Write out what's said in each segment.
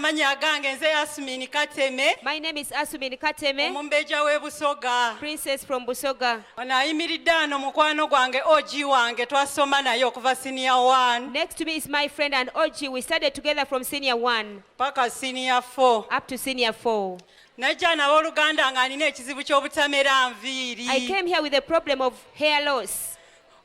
amannya agange nze Yasmin Kateme. My name is Asumin Kateme, Omumbeja w'e Busoga. Princess from Busoga. Ono ayimiridde ano mukwano gwange OG wange twasoma naye okuva senior 1 Next to me is my friend and OG. We started together from senior 1 paka senior 4. up to senior 4. Najja n'abooluganda ng'alina ekizibu ky'obutamera nviiri. I came here with a problem of hair loss.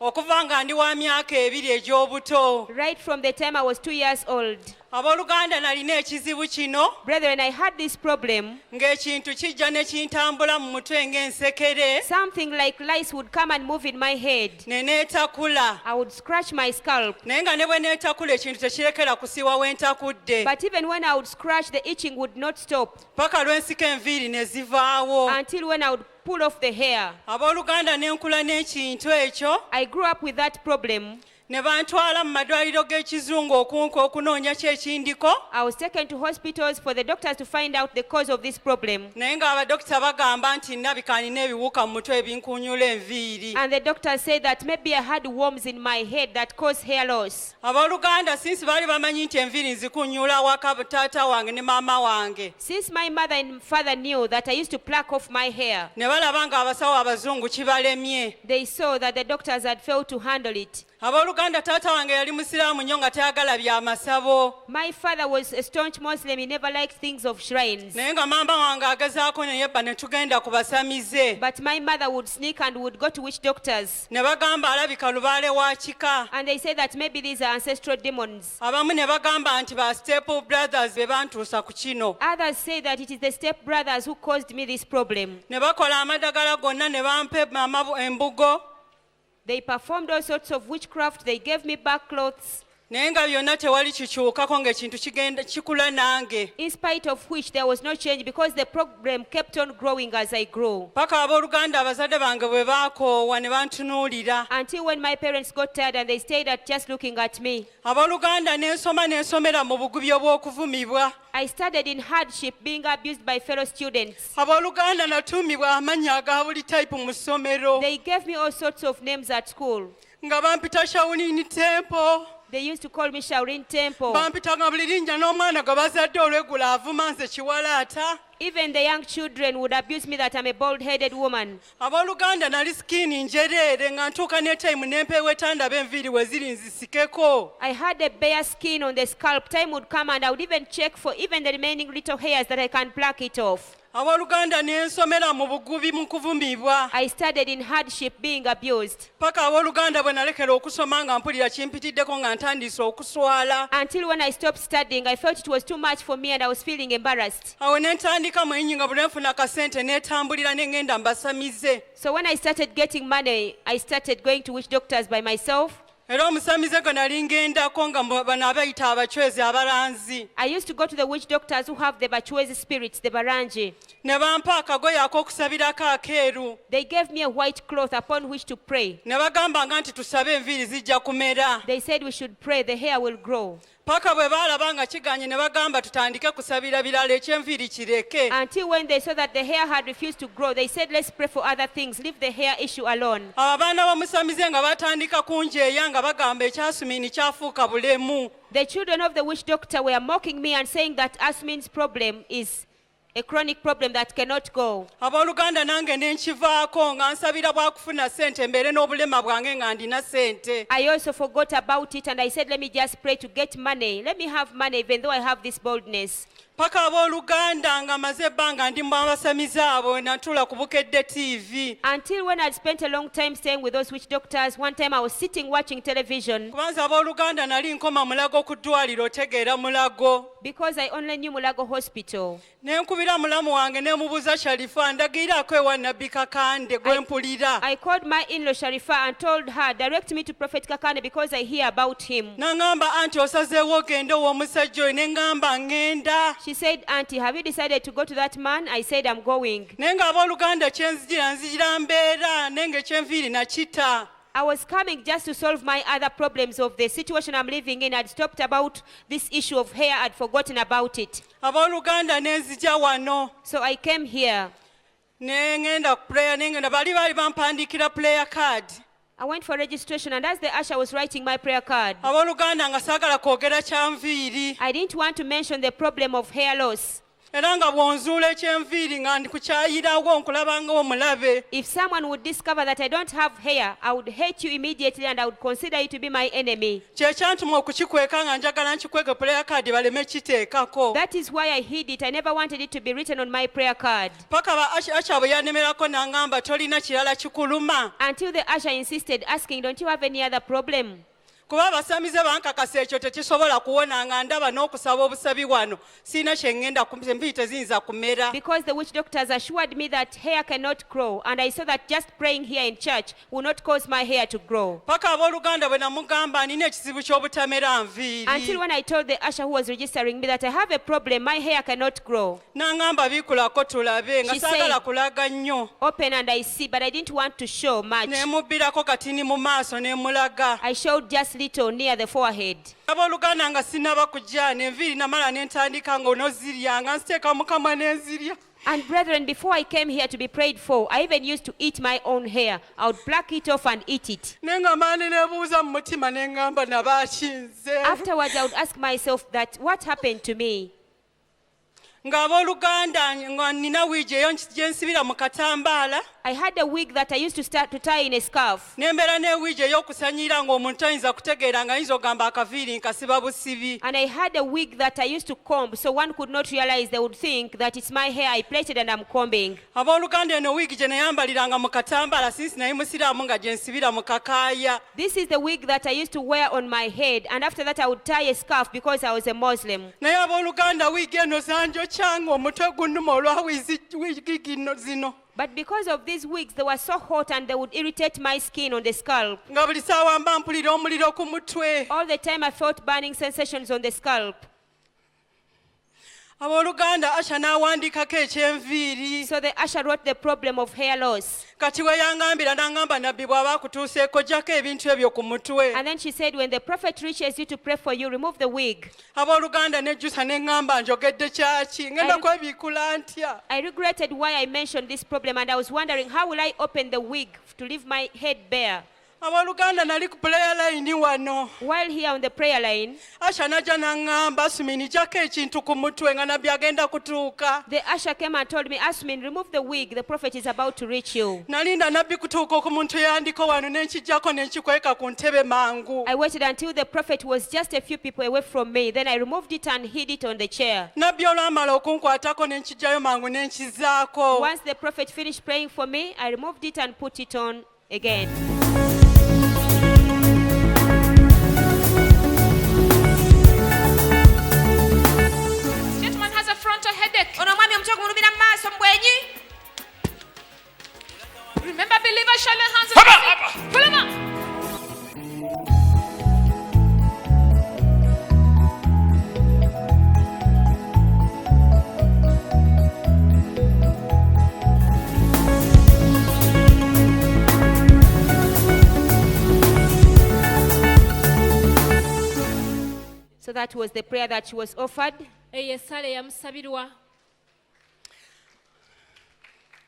Okuva nga ndi wa myaka 2 egy'obuto. Right from the time I was 2 years old. Abooluganda nalina ekizibu kino Brethren, I had this problem. ng'ekintu kijja ne kintambula mu mutwe ng'ensekere Something like lice would come and move in my head. ne neetakula. I would scratch my scalp. Naye nga ne bwe neetakula ekintu tekirekera kusiwa we ntakudde. But even when I would scratch, the itching would not stop Paka lw'ensika enviiri ne zivaawo. until when I would pull off the hair. Abooluganda ne nkula n'ekintu ekyo I grew up with that problem. ne bantwala mu madwaliro g'ekizungu okunka okunoonya kyekindiko. I was taken to hospitals for the doctors to find out the cause of this problem. Naye ng'abadokita bagamba nti nabika nina ebiwuka mu mutwe ebinkunyula enviiri. And the doctors said that maybe I had worms in my head that caused hair loss. Abooluganda sinsi baali bamanyi nti enviiri nzikunyula waka taata wange ne maama wange. Since my mother and father knew that I used to pluck off my hair, Ne balaba ng'abasawo abazungu kibalemye. they saw that the doctors had failed to handle it. Abooluganda taata wange yali musiraamu nnyo nga tayagala bya masabo. My father was a staunch Muslim. He never liked things of shrines. Naye nga maama wange agezaako ne yebba ne tugenda ku basamize. But my mother would sneak and would go to witch doctors. Ne bagamba alabika lubaale wa kika. And they said that maybe these are ancestral demons. Abamu ne bagamba nti ba Staple Brothers be bantuusa ku kino. Others say that it is the stepbrothers who caused me this problem. Ne bakola amadagala gonna ne bampa embugo. They performed all sorts of witchcraft. They gave me back clothes, Naye nga byonna tewali kikyukako ng'ekintu kigenda kikula nange. in spite of which there was no change because the problem kept on growing as I grew. Paka abooluganda abazadde bange bwe baakoowa ne bantunuulira. Until when my parents got tired and they stayed at just looking at me. Abooluganda n'ensomera mu bugubi obw'okuvumibwa. I studied in hardship, being abused by fellow students. Abooluganda natuumibwa amannya aga buli type mu ssomero. They gave me all sorts of names at school. Nga bampita Shaolin Temple. They used to call me Shaolin Temple. Bampitanga buli linnya n'omwana gwe bazadde olw'eggula avuma nze kiwalaata. Even the young children would abuse me that I'm a bald-headed woman. Abooluganda nali skinny njereere nga ntuuka ne time ne mpeewa etandaba enviiri we ziri nzisikeko. I had a bare skin on the scalp. Time would come and I would even check for even the remaining little hairs that I can pluck it off. Abooluganda ne nsomera mu bugubi mu kuvumibwa. I studied in hardship, being abused. Paka abooluganda bwe nalekera okusoma nga mpulira kimpitiddeko nga ntandise okuswala. Until when I stopped studying, I felt it was too much for me and I was feeling embarrassed. Awo ne ntandika mwenyi nga bwe nfuna akasente neetambulira ne ngenda mbasamize. So when I started getting money, I started going to witch doctors by myself. Era omusamize gwe nali ngendako nga bano abayita abachwezi abalanzi. I used to go to the witch doctors who have the Bachwezi spirits, the Baranji. Ne bampa akagoye ak'okusabirako akeeru. They gave me a white cloth upon which to pray. Ne bagambanga nti tusabe enviiri zijja kumera. They said we should pray, the hair will grow. Paka bwe baalaba nga kiganye ne bagamba tutandike kusabira birala ekyenviiri kireke. Until when they saw that the hair had refused to grow, they said, let's pray for other things. Leave the hair issue alone. Abaana b'omusamize nga batandika kunjeeya nga bagamba ekyasumini kyafuuka bulemu. The children of the witch doctor were mocking me and saying that Asmin's problem is a chronic problem that cannot go. Abooluganda nange ne nkivaako nga nsabira bwakufuna ssente mbeere n'obulema bwange nga ndina ssente. I also forgot about it and I said, let me just pray to get money. Let me have money even though I have this boldness. Paka abooluganda nga maze ebbanga ndi mu abasamize abo natula ku Bukedde TV. Until when I'd spent a long time staying with those witch doctors, one time I was sitting watching television. Kubanza abooluganda nali nkoma Mulago ku ddwaliro otegeera Mulago. Because I only knew Mulago Hospital. Ne nkubira mulamu wange ne mubuuza Sharifa ndagirako ewa Nabbi Kakande gwe mpulira. I called my in-law Sharifa and told her, direct me to Prophet Kakande because I hear about him. N'angamba anti osazeewo ogende ow'omusajja oyo ne ngamba ngenda. She said, Auntie, have you decided to go to that man? I said, I'm going. Naye ng'abooluganda nzijira mbeera nenge ekyenviiri nakita. I was coming just to solve my other problems of the situation I'm living in. I'd stopped about this issue of hair. I'd forgotten about it. Abooluganda ne nzija wano. So I came here. Ne ngenda ku prayer ne ngenda bali bampandikira prayer card. I went for registration, and as the usher was writing my prayer card, abooluganda nga saagala kwogera kyanviiri I didn't want to mention the problem of hair loss. era nga bw'onzuula ekyenviiri nga ndikukyayirawo nkulabanga omulabe. If someone would discover that I don't have hair, I would hate you immediately and I would consider you to be my enemy. kye kyantuma okukikweka nga njagala nkikweke prayer card baleme kiteekako. That is why I hid it. I never wanted it to be written on my prayer card. paka acha bwe yanemerako n'angamba tolina kirala kikuluma. Until the usher insisted, asking, don't you have any other problem? kuba abasamize bankakasa ekyo tekisobola kuwona nga ndaba n'okusaba obusabi wano siina kye ŋŋenda empiri teziyinza kumera. Because the witch doctors assured me that hair cannot grow, and I saw that just praying here in church will not cause my hair to grow. paka abooluganda bwe namugamba nina ekizibu ky'obutamera nviiri. Until when I told the usher who was registering me that I have a problem, my hair cannot grow. n'angamba biikulako tulabe nga She saagala said- kulaga nnyo. Open and I see, but I didn't want to show much. nemubbirako katini mu maaso ne mulaga. I showed just little near the forehead. abooluganda nga sinaba kujja nenviiri namala ne ntandika ng'onozirya nga nziteeka mu kamwa n'enzirya. And brethren, before I came here to be prayed for, I even used to eat my own hair. I would pluck it off and eat it. naye nga maani nebuuza mu mutima ne ŋŋamba nabaakinze. Afterwards, I would ask myself that what happened to me? ng'abooluganda nga nina wiigi eyo gye nsibira mu katambaala. I had a wig that I used to start to tie in a scarf. ne mbeera n'ewiigi ey'okusanyiira ng'omuntu ayinza kutegeera nga ayinza ogamba akaviiri nkasiba busibi. And I had a wig that I used to comb, so one could not realize. They would think that it's my hair I plaited and I'm combing. abooluganda eno wiigi gye nayambaliranga mu katambaala sinsi naye musiraamu nga gye nsibira mu kakaaya. This is the wig that I used to wear on my head, and after that I would tie a scarf because I was a Muslim. naye abooluganda wiigi eno zanjokyanga omutwe gunnuma olwa wiigi zino. But because of these wigs, they were so hot and they would irritate my skin on the scalp. nga buli saawa mba mpulira omuliro ku mutwe. All the time I felt burning sensations on the scalp. abooluganda asha n'awandiikako ekyenviiri. So the usher wrote the problem of hair loss. kati we yangambira n'angamba nabbi bw'aba akutuuseeko gyako ebintu ebyo ku mutwe. And then she said, when the prophet reaches you to pray for you, remove the wig. abooluganda nejjusa ne ŋŋamba njogedde kyaki ngenda kwebiikula ntya. I regretted why I mentioned this problem, and I was wondering, how will I open the wig to leave my head bare? abooluganda nali ku prayer line wano. While here on the prayer line, asha najja n'aŋŋamba asumini gyako ekintu ku mutwe nga nabbi agenda kutuuka. the usher came and told me, Asmin, remove the wig. The prophet is about to reach you. nalinda nabbi kutuuka ku muntu eyandiko wano ne nkijjako ne nkikweka ku ntebe mangu. I waited until the prophet was just a few people away from me. Then I removed it and hid it on the chair. nabbi olwamala okunkwatako ne nkijjayo mangu ne nkizaako. Once the prophet finished praying for me, I removed it and put it on again. Gentleman has a frontal headache. Ono mwami omukyoko mulumira mu maaso mbwenyi. Remember, believers shall lay hands on the sick. Pull him up. So that was the prayer that she was offered. Eyo essala eyamusabirwa.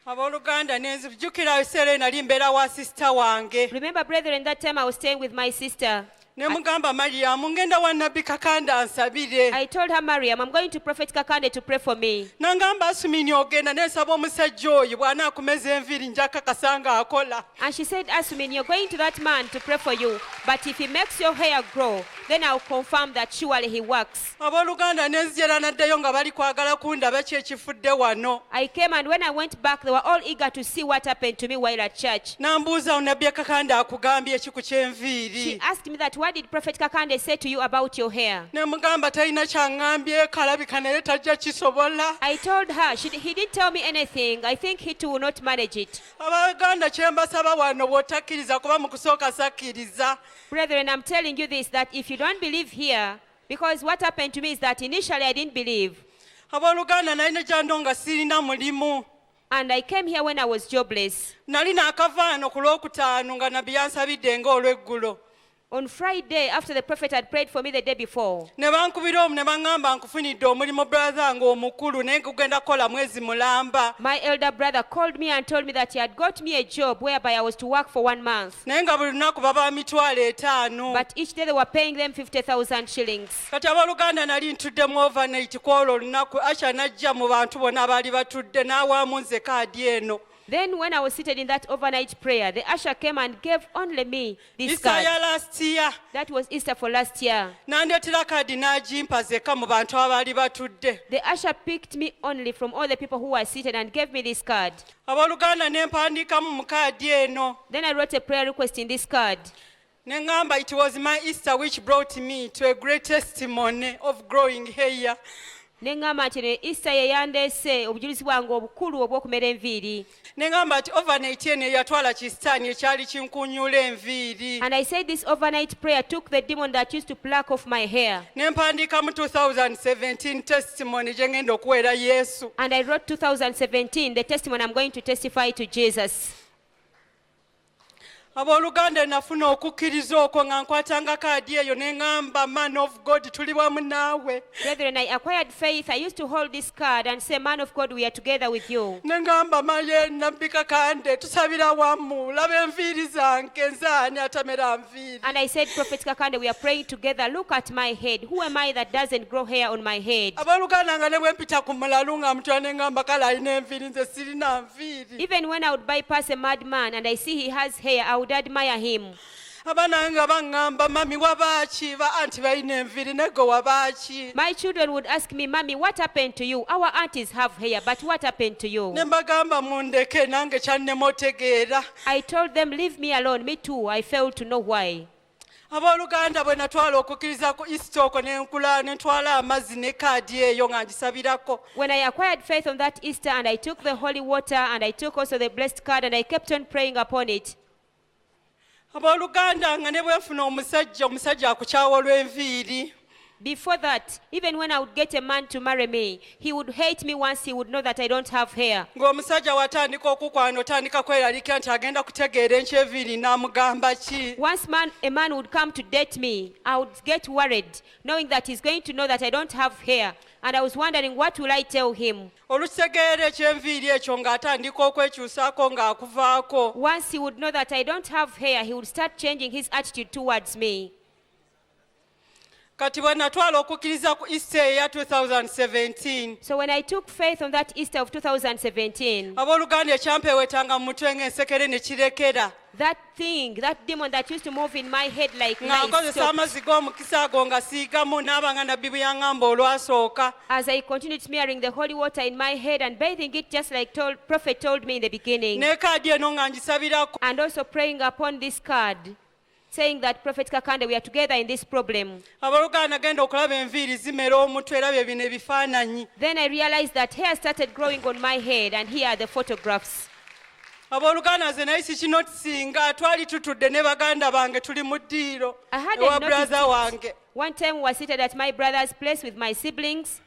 abooluganda nenzijjukira ebiseera eyo nali mbeera wa sisita wange. Remember, brethren, that time I was staying with my sister. ne mugamba mariyamu ngenda wa nabbi kakanda ansabire. I told her, Mariam, I'm going to Prophet Kakande to pray for me. n'angamba asumini ogenda nensaba omusajja oyo bw'anaakumeza enviiri njakakasa nga akola. And she said, Asmin, you're going to that man to pray for you. But if he makes your hair grow, then I'll confirm that surely he works. abooluganda nenzijera naddayo nga bali kwagala kundaba ki ekifudde wano. I came, and when I went back, they were all eager to see what happened to me while at church. n'ambuuza nabbi kakanda akugambye ki ku She kyenviiri. asked me that, what did Prophet Kakande say to you about your hair? ne mugamba talina kyaŋŋambye kalabika naye tajja kisobola. I told her, he didn't tell me anything. I think he too will not manage it. abaganda kye mbasaba wano bw'otakkiriza kuba mu kusooka sakkiriza. Brethren, I'm telling you this, that if you don't believe here, because what happened to me is that initially I didn't believe. abooluganda nalina gyando nga sirina mulimu. And I came here when I was jobless. nali n'akavaano ku lwokutaano nga nabbi yansabidde ng'olweggulo. On Friday, after the prophet had prayed for me the day before, ne bankubira ne baŋŋamba nkufunidde omulimu brother ng'omukulu naye gugenda kukola mwezi mulamba my elder brother called me and told me that he had got me a job whereby I was to work for 1 month. naye nga buli lunaku baba 5,000. But each day they were paying them 50,000 shillings. kati abooluganda nali ntudde mu overnight kwolwo olunaku asha najja mu bantu bonna abaali batudde n'awaamu nze kaadi eno. Then when I was seated in that overnight prayer, the usher came and gave only me this Easter ya card. last year That was Easter for last year. n'andeetera kaadi n'agimpa zeka mu bantu abaali batudde. The usher picked me only from all the people who were seated and gave me this card. abooluganda ne mpandiikamu mu kaadi eno Then I wrote a prayer request in this card. ne ŋŋamba it was my Easter which brought me to a great testimony of growing hair. Ne ŋŋamba nti ne Easter ye yandeese obujulizi bwange obukulu obw'okumera enviiri. ne ŋŋamba nti overnight eno eyatwala kisitaani ekyali kinkunyula enviiri. And I said this overnight prayer took the demon that used to pluck off my hair. ne mpandiika mu 2017 testimony gye ŋŋenda okuweera Yesu. And I wrote 2017, the testimony I'm going to testify to Jesus. abooluganda nafuna okukkiriza okwo nga nkwatanga kaadi eyo ne ŋŋamba man of God tuli wamu naawe. Brethren, I acquired faith. I used to hold this card and say, man of God, we are together with you. ne ŋŋamba maye nabbi kakande tusabira wamu laba enviiri zange nze ani atamera nviiri. And I said, Prophet Kakande, we are praying together. Look at my head. Who am I that doesn't grow hair on my head? abooluganda nga ne bwe mpita ku mulalu nga mutwa ne ŋŋamba kale alina enviiri nze sirina nviiri. Even when I would bypass a madman and I see he has hair, I would admire him. abaana nga baŋŋamba mami wabaaki ba anti balina enviiri negwe wabaaki. My children would ask me, Mommy, what happened to you? Our aunties have hair, but what happened to you? ne mbagamba mundeke nange kyannema otegeera. I told them, leave me alone. Me too. I failed to know why. abooluganda bwe natwala okukkiriza ku Easter okwo ne nkula ne ntwala amazzi ne kaadi eyo nga ngisabirako. When I acquired faith on that Easter and I took the holy water and I took also the blessed card and I kept on praying upon it. abooluganda nga ne bwe nfuna omusajja akukyawa olw'enviiri. Before that, even when I would get a man to marry me, he would hate me once he would know that I don't have hair. ng'omusajja watandika okukwana otandika kweraliikira nti agenda kutegeera enky'enviiri n'amugamba ki. Once a man would come to date me, I would get worried, knowing that he's going to know that I don't have hair. And I was wondering, what will I tell him? olukitegeera eky'enviiri ekyo ng'atandika okwekyusaako ng'akuvaako. Once he would know that I don't have hair, he would start changing his attitude towards me. kati bwe natwala okukkiriza ku Easter eya 2017 So when I took faith on that Easter of 2017, abooluganda ekyampeewetanga mu mutwe ng'ensekere ne kirekera. that demon that used to move in my head like nga lice nkozesa stopped. amazzi g'omukisa ago nga siigamu naaba nga nabbi bwe yaŋŋamba olwasooka. As I continued smearing the holy water in my head and bathing it just like Prophet told me in the beginning, ne kaadi eno nga ngisabirako. and also praying upon this card, saying that Prophet Kakande, we are together in this problem. abooluganda genda okulaba enviiri zimera omutwe era bye bino ebifaananyi. Then I realized that hair started growing on my head, and here are the photographs. abooluganda nze naye sikinotisinga twali tutudde ne baganda bange tuli mu ddiiro I hadn't ewa noticed braza it. wange. One time we were seated at my brother's place with my siblings,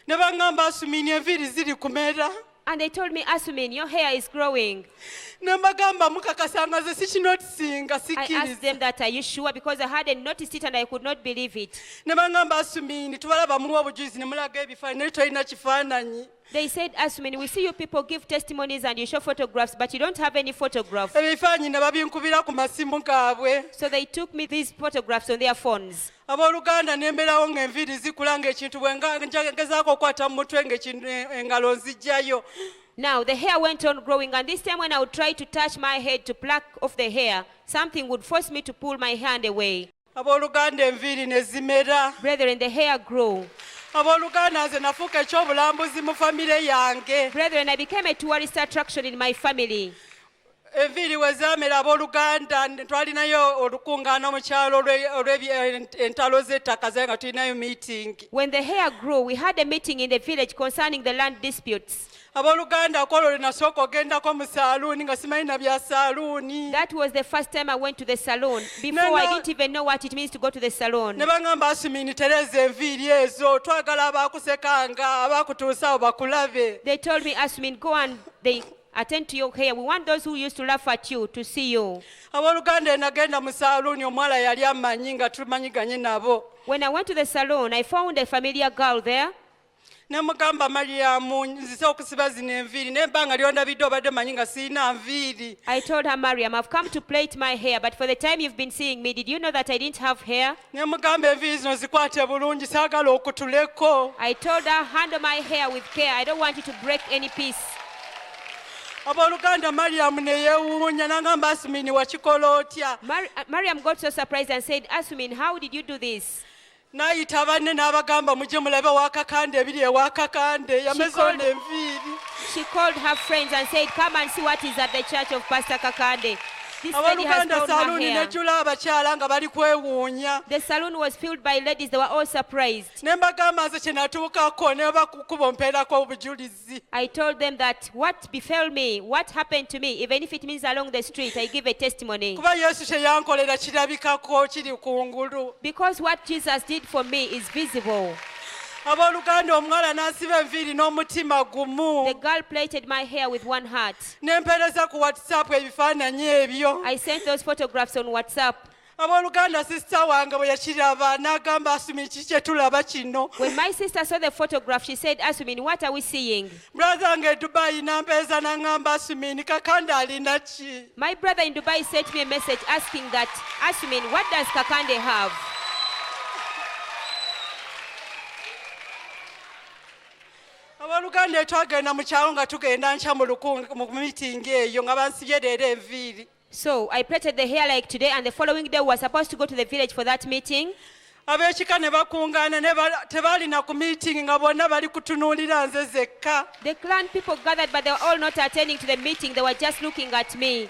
ne baŋŋamba asumiini enviiri ziri kumera. and they told me, Asumin, your hair is growing. ne mbagamba mukakasanga ze sikinotisinga I asked sikkiriza. them that, are you sure? Because I hadn't noticed it and I could not believe it. ne baŋŋamba asumiini tubalaba muwa obujulizi ne mulaga ebifaananyi naye tolina kifaananyi. They said, Asumin, we see you people give testimonies and you show photographs, but you don't have any photograph. ebifaananyi ne babinkubira ku masimu gaabwe. So they took me these photographs on their phones. abooluganda ne mberawo ng'enviiri zikula ng'ekintu bwe ngezaako okukwata mu mutwe ng'ekintu engalo nzijjayo. Now the hair went on growing, and this time when I would try to touch my head to pluck off the hair, something would force me to pull my hand away. abooluganda enviiri ne zimera. Brethren, the hair grew. abooluganda nze nafuuka ekyobulambuzi mu famire yange. Brethren, I became a tourist attraction in my family. enviiri we zaamera abooluganda twalinayo olukungaana mu kyalo olw'entalo z'ettaka zaye nga tulinayo meeting. When the hair grew, we had a meeting in the village concerning the land disputes. abooluganda kwolwo lwe nasooka ogendako mu saaluuni nga simanyi na bya saaluuni. That was the first time I went to the salon. Before, I didn't even know what it means to go to the salon. ne baŋŋamba asumiini tereeza enviiri ezo twagala abaakusekanga abaakutuusaawo bakulabe. They told me, Asumin, go and attend to your hair. We want those who used to laugh at you to see you. Abooluganda nagenda mu saaluuni omuwala yali amanyi nga tumanyiganye nabo. When I went to the salon, I found a familiar girl there. Ne mugamba Mariamu nzize okusiba zino enviiri naye ebbanga lyondabidde obadde manyi nga sirina nviiri. I told her, Mariam, I've come to plait my hair, but for the time you've been seeing me, did you know that I didn't have hair? Ne mugamba enviiri zino zikwate bulungi saagala okutuleko. I told her, handle my hair with care. I don't want you to break any piece. Abooluganda Mariamu ne yeewuunya n'agamba Asumini wakikola otya? Mariam got so surprised and said, Asumin, how did you do this? N'ayita banne n'abagamba mujje mulabe wakakande ebiri ewakakande yamezoona enviiri. She called her friends and said, come and see what is at the church of Pastor Kakande. This lady has Abooluganda grown her saaluuni hair. nejjula abakyala nga bali kwewuunya. The salon was filled by ladies. They were all surprised. Ne mbagamba nze kye natuukako ne bakukuba ompeerako obujulizi. I told them that what befell me, what happened to me, even if it means along the street, I give a testimony. Kuba Yesu kye yankolera kirabikako kiri kungulu. Because what Jesus did for me is visible. Abooluganda omuwala n'asiba enviiri n'omutima gumu. The girl plaited my hair with one heart. Ne mpeereza ku WhatsApp ebifaananyi ebyo. I sent those photographs on WhatsApp. Abooluganda sisita wange bwe yakiraba n'agamba Asumi ki kye tulaba kino. When my sister saw the photograph, she said, Asumin, what are we seeing? Brother wange e Dubai n'ampeereza n'aŋŋamba Asumini Kakande alina ki? My brother in Dubai sent me a message asking that, Asumin, what does Kakande have? Abooluganda twagenda mu kyalo nga tugenda nkya mu miitingi eyo nga bansibye leero enviiri. So I plaited the hair like today, and the following day we were supposed to go to the village for that meeting. Ab'ekika ne bakuŋŋaana tebaalina ku miitingi nga bonna bali kutunuulira nze zekka. The clan people gathered, but they were all not attending to the meeting. They were just looking at me.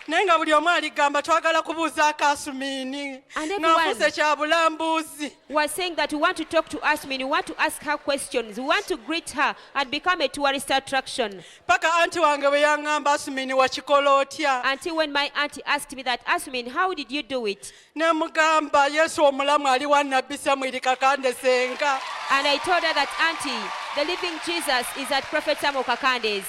Naye nga buli omu aligamba twagala kubuuzaako Asumiini And everyone- ng'afuuse kya bulambuuzi. We were saying that we want to talk to Asumin, we want to ask her questions, we want to greet her and become a tourist attraction. Paka anti wange bwe yaŋŋamba Asumiini wakikola otya? Until when my auntie asked me that, Asumin, how did you do it? Ne mugamba Yesu omulamu ali wa Nabbi Samwiri Kakande Senga. And I told her that, Auntie, the living Jesus is at Prophet Samuel Kakande's.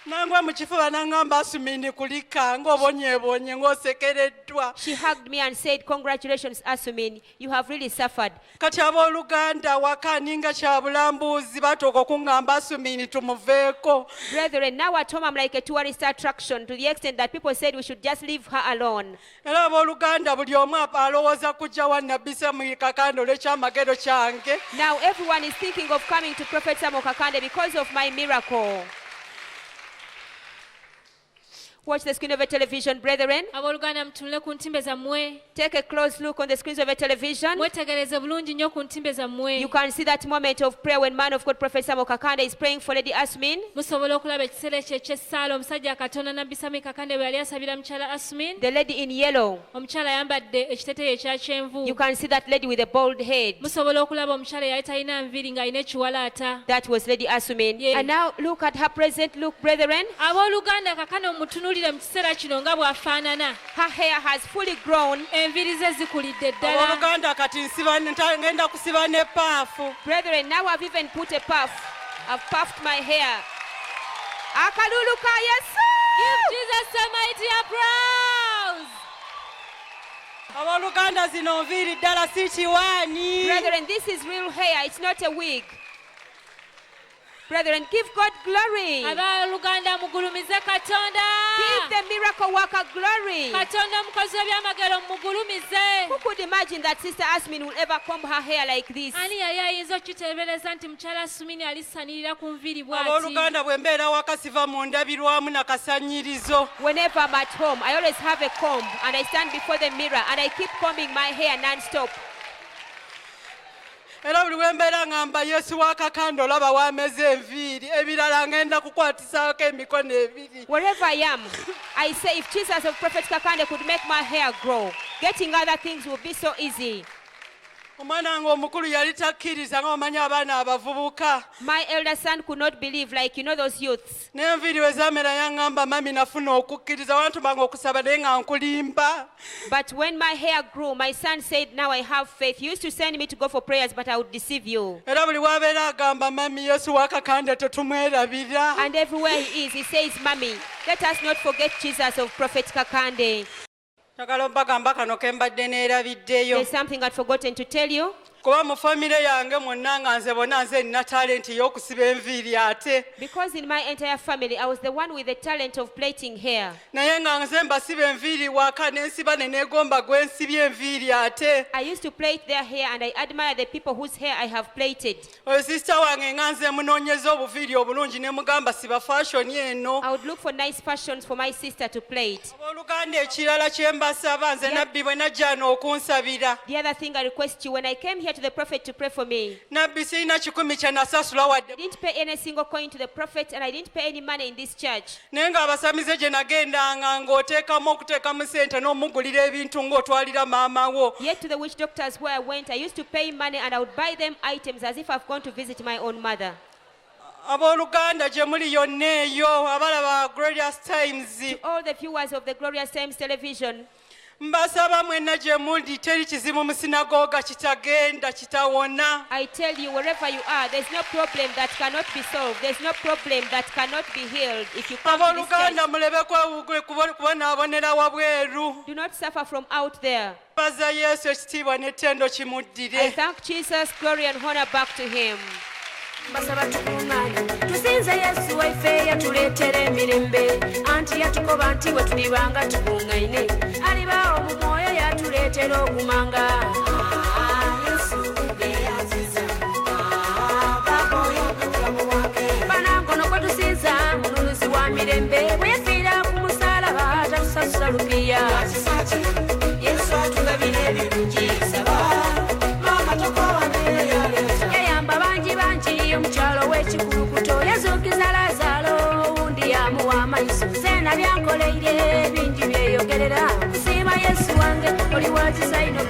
Nangwa mu kifuba n'aŋŋamba Asumiini kulika ng'obonyeebonye ng'osekereddwa. She hugged me and said, congratulations, Asumin, you have really suffered. Kati abooluganda waka ninga kya bulambuuzi batooka okuŋŋamba Asumiini tumuveeko. Brethren, now at home I'm like a tourist attraction to the extent that people said we should just leave her alone. Era abooluganda buli omu alowooza kujja wa Nabbi Samwiri Kakande olw'ekyamagero kyange. Now everyone is thinking of coming to Prophet Samuel Kakande because of my miracle. Watch the screen of a television, brethren. Abooluganda mutunule ku ntimbe zammwe. Take a close look on the screens of a television. Mwetegereze bulungi nnyo ku ntimbe zammwe. You can see that moment of prayer when man of God, Prophet Samuel Kakande, is praying for Lady Asumin. Musobola okulaba ekiseera ekyo eky'essaala omusajja Katonda Nabbi Samwiri Kakande bwe yali asabira mukyala Asumin. The lady in yellow. Omukyala ayambadde ekiteeteeyi ekya kyenvu. You can see that lady with a bald head. Musobola okulaba omukyala eyali talina nviiri ng'alina ekiwalaata. That was Lady Asumin. Yeah. And now look at her present look, brethren. Abooluganda kakano mutunuulire mu kiseera kino nga bw'afaanana. Her hair has fully grown. Enviiri ze zikulidde ddala. Abooluganda kati ngenda kusiba ne paafu. Brethren, now I've even put a puff. I've puffed my hair. Akalulu ka Yesu! Give Jesus a mighty applause. Abooluganda zino nviiri ddala si kiwaani. Brethren, this is real hair. It's not a wig. Brethren, give God glory. Abooluganda mugulumize Katonda. Give the miracle worker glory. Katonda omukozi w'ebyamagero mugulumize. Who could imagine that Sister Asmin will ever comb her hair like this? Ani yali ayinza okukiteebereza nti mukyala Asumini alisanirira ku nviiri bw'ati. Abooluganda bwe mbeera waka siva mu ndabirwamu na kasannyirizo. Whenever I'm at home, I always have a comb and I stand before the mirror and I keep combing my hair non-stop. Era buli we mbeera ngamba Yesu wa Kakande olaba wameze enviiri ebirala ngenda kukwatisaako emikono ebiri. Wherever I am, I say if Jesus of Prophet Kakande could make my hair grow, getting other things will be so easy. omwana wange omukulu yali takkiriza nga omanya abaana abavubuka. My elder son could not believe, like those youths. N'enviiri we zaamera yaŋŋamba mami nafuna okukkiriza wantumanga okusaba naye nga nkulimba. But when my hair grew, my son said, now I have faith. He used to send me to go for prayers, but I would deceive you. Era buli w'abeera agamba mami Yesu wakakande tetumwerabira. And everywhere he is, he says, Mommy, let us not forget Jesus of Prophet Kakande. Njagala mbagamba kano ke mbadde neerabiddeyo. There's something I'd forgotten to tell you. Kuba mu famire yange mwonna nga nze bonna nze nina talenti y'okusiba enviiri ate. Because in my entire family, I was the one with the talent of plaiting hair. Naye nga nze mbasiba enviiri waka n'ensiba ne neegomba gwe nsibye enviiri ate. I used to plait their hair, and I admire the people whose hair I have plaited. Oyo sisita wange nga nze munoonyeza obuviiri obulungi ne mugamba siba fashioni eno. I would look for nice fashions for my sister to plait. Oluganda ekirala kye mbasaba nze nabbi bwe najja ano okunsabira. The other thing I request you, when I came here to the prophet to pray for me, Nabbi sirina 10 kye nasasula wadde. I didn't pay any single coin to the prophet, and I didn't pay any money in this church. Naye ng'abasamize gye nagendanga ng'oteekamu ssente n'omugulira ebintu ng'otwalira maama wo. Yet to the witch doctors where I went, I used to pay money, and I would buy them items as if I've gone to visit my own mother. Abooluganda gye muli yonna eyo abalaba Glorious Times. To all the viewers of the Glorious Times television, Mbasaba mwenna gye muli teri kizibu mu sinagoga kitagenda kitawona. I tell you, wherever you are, there's no problem that cannot be solved. There's no problem that cannot be healed if you come to this Abooluganda church. mulebe kubonaabonera wabweru. Do not suffer from out there. Baza Yesu ekitiibwa n'ettendo I kimuddire. thank Jesus, glory and honor back to him. Basaba tukuŋŋaanye tusinze Yesu waffe yatuleetera emirembe anti yatukoba nti bwe tulibanga tukuŋŋaine alibaawo mu mwoyo yatuleetera ogumanga. Banankono kwe tusinza mununuzi wa mirembe bwe yafiira ku musaalaba tatusasula lupiya. Yesu atulabira ebirungi saba maama tokowa naye yaleeta. Yayamba bangi omukyalo w'ekikulukuto yazuukiza Lazaalo owundi yamuwa amaiso zeena byankoleire bingi byeyogerera kusiima Yesu wange oli wa kisa ino.